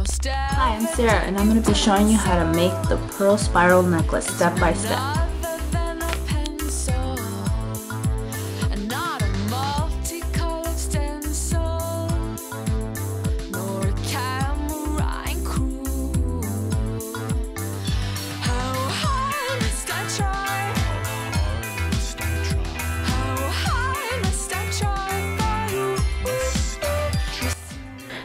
Hi, I'm Sarah and I'm going to be showing you how to make the pearl spiral necklace step by step.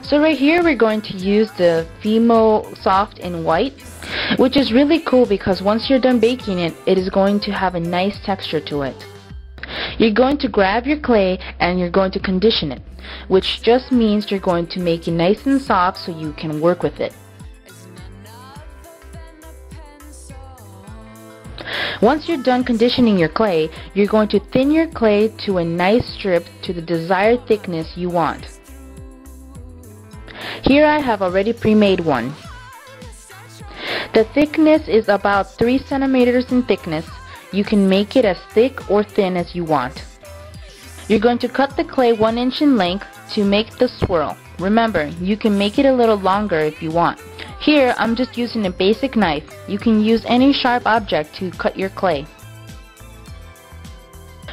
So right here we're going to use the Fimo Soft in white, which is really cool because once you're done baking it, it is going to have a nice texture to it. You're going to grab your clay and you're going to condition it, which just means you're going to make it nice and soft so you can work with it. Once you're done conditioning your clay, you're going to thin your clay to a nice strip to the desired thickness you want. Here I have already pre-made one. The thickness is about 3 centimeters in thickness. You can make it as thick or thin as you want. You're going to cut the clay 1 inch in length to make the swirl. Remember, you can make it a little longer if you want. Here I'm just using a basic knife. You can use any sharp object to cut your clay.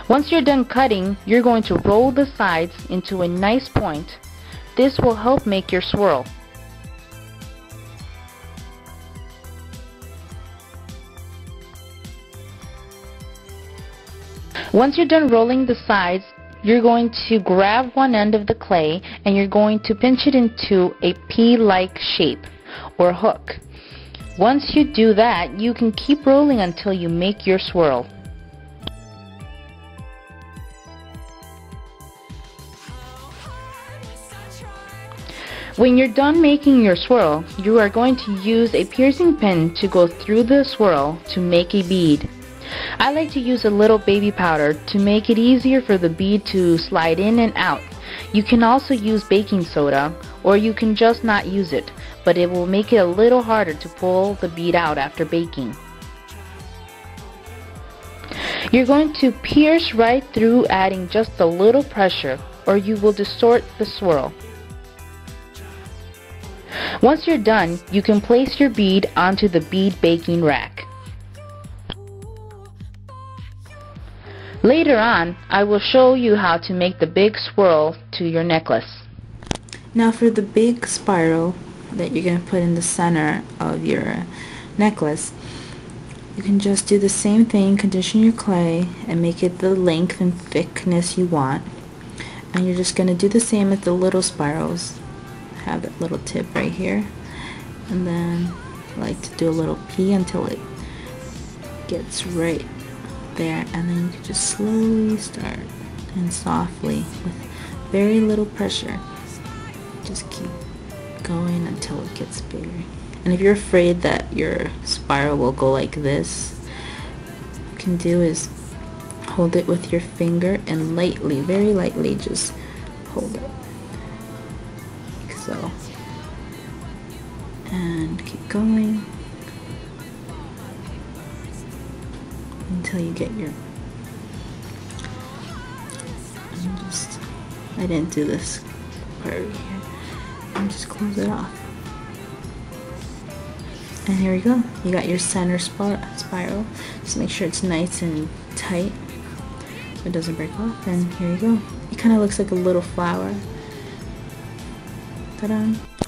Once you're done cutting, you're going to roll the sides into a nice point. This will help make your swirl. Once you're done rolling the sides, you're going to grab one end of the clay and you're going to pinch it into a pea-like shape or hook. Once you do that, you can keep rolling until you make your swirl. When you're done making your swirl, you are going to use a piercing pin to go through the swirl to make a bead. I like to use a little baby powder to make it easier for the bead to slide in and out. You can also use baking soda, or you can just not use it, but it will make it a little harder to pull the bead out after baking. You're going to pierce right through, adding just a little pressure, or you will distort the swirl. Once you're done, you can place your bead onto the bead baking rack. Later on, I will show you how to make the big swirl to your necklace. Now for the big spiral that you're going to put in the center of your necklace, you can just do the same thing, condition your clay and make it the length and thickness you want. And you're just going to do the same with the little spirals. Have that little tip right here, and then I like to do a little P until it gets right there, and then you can just slowly start and softly with very little pressure just keep going until it gets bigger. And if you're afraid that your spiral will go like this, what you can do is hold it with your finger and lightly, very lightly, just hold it. So, and keep going until you get your, I didn't do this part right here, and just close it off. And here we go, you got your center spiral. Just make sure it's nice and tight so it doesn't break off, and here you go. It kind of looks like a little flower.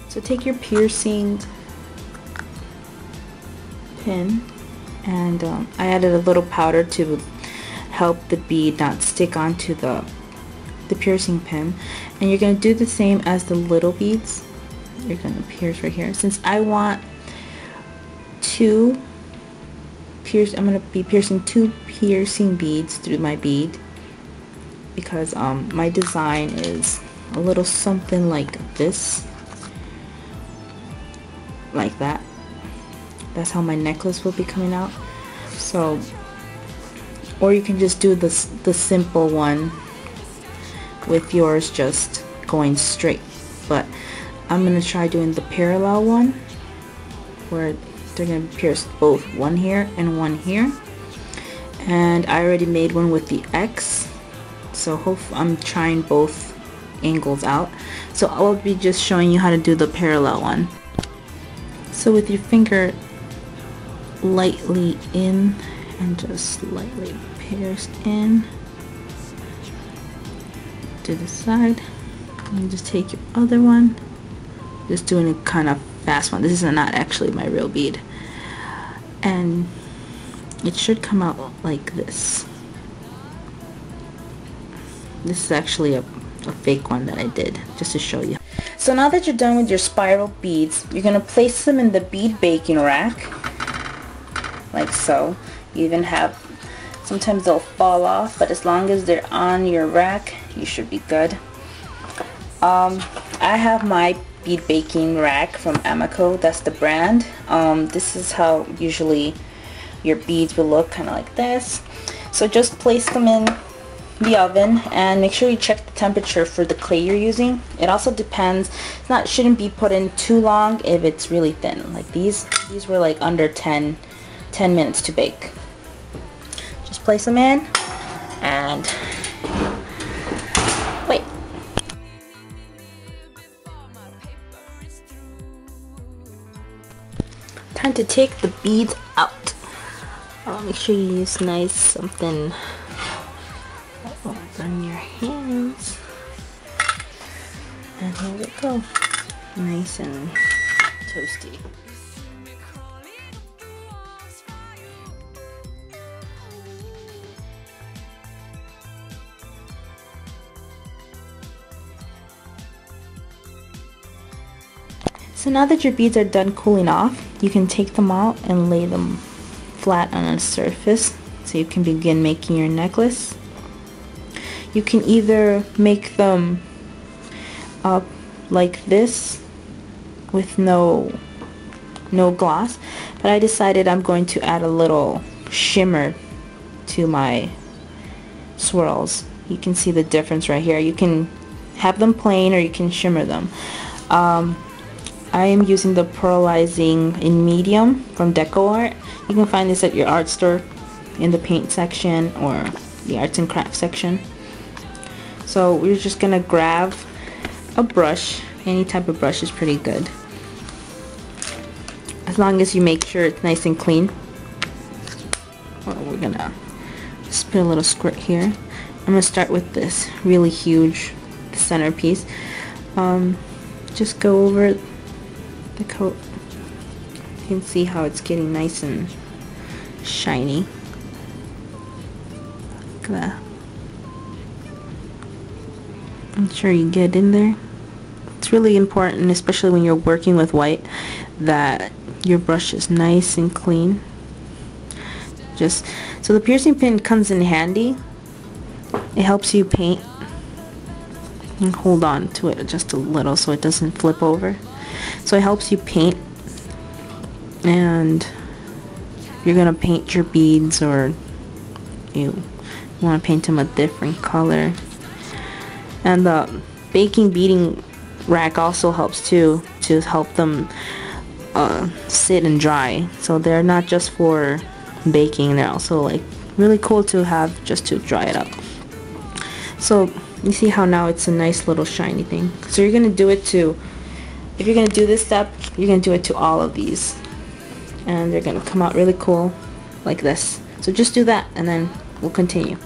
So take your piercing pin, and I added a little powder to help the bead not stick onto the piercing pin, and you're going to do the same as the little beads. You're going to pierce right here. Since I want I'm going to be piercing 2 piercing beads through my bead because my design is a little something like this, like that. That's how my necklace will be coming out. So, or you can just do the simple one with yours just going straight, but I'm gonna try doing the parallel one where they're gonna pierce both, one here and one here. And I already made one with the X, so I'm trying both angles out. So I'll be just showing you how to do the parallel one. So with your finger lightly in and just lightly pierced in to the side, and just take your other one, just doing a kind of fast one. This is not actually my real bead, and it should come out like this. This is actually a fake one that I did just to show you. So now that you're done with your spiral beads, you're going to place them in the bead baking rack like so. You even have, sometimes they'll fall off, but as long as they're on your rack, you should be good. I have my bead baking rack from Amico, that's the brand. This is how usually your beads will look, kind of like this. So just place them in the oven and make sure you check the temperature for the clay you're using. It also depends, shouldn't be put in too long if it's really thin. Like these were like under 10 minutes to bake. Just place them in and wait. Time to take the beads out. Make sure you use nice something on your hands. And here we go. Nice and toasty. So now that your beads are done cooling off, you can take them out and lay them flat on a surface so you can begin making your necklace. You can either make them up like this with no gloss, but I decided I'm going to add a little shimmer to my swirls. You can see the difference right here. You can have them plain or you can shimmer them. I am using the pearlizing in medium from Deco Art. You can find this at your art store in the paint section or the arts and crafts section. So we're just gonna grab a brush. Any type of brush is pretty good, as long as you make sure it's nice and clean. Well, we're gonna just put a little squirt here. I'm gonna start with this really huge centerpiece. Just go over the coat. You can see how it's getting nice and shiny. Look at that. Make sure you get in there. It's really important, especially when you're working with white, that your brush is nice and clean. Just so the piercing pin comes in handy. It helps you paint and hold on to it just a little so it doesn't flip over. So it helps you paint, and you're gonna paint your beads, or you want to paint them a different color. And the baking beading rack also helps too, to help them sit and dry. So they're not just for baking, they're also like really cool to have just to dry it up. So you see how now it's a nice little shiny thing. So you're gonna do it to, if you're gonna do this step, you're gonna do it to all of these, and they're gonna come out really cool like this. So just do that and then we'll continue.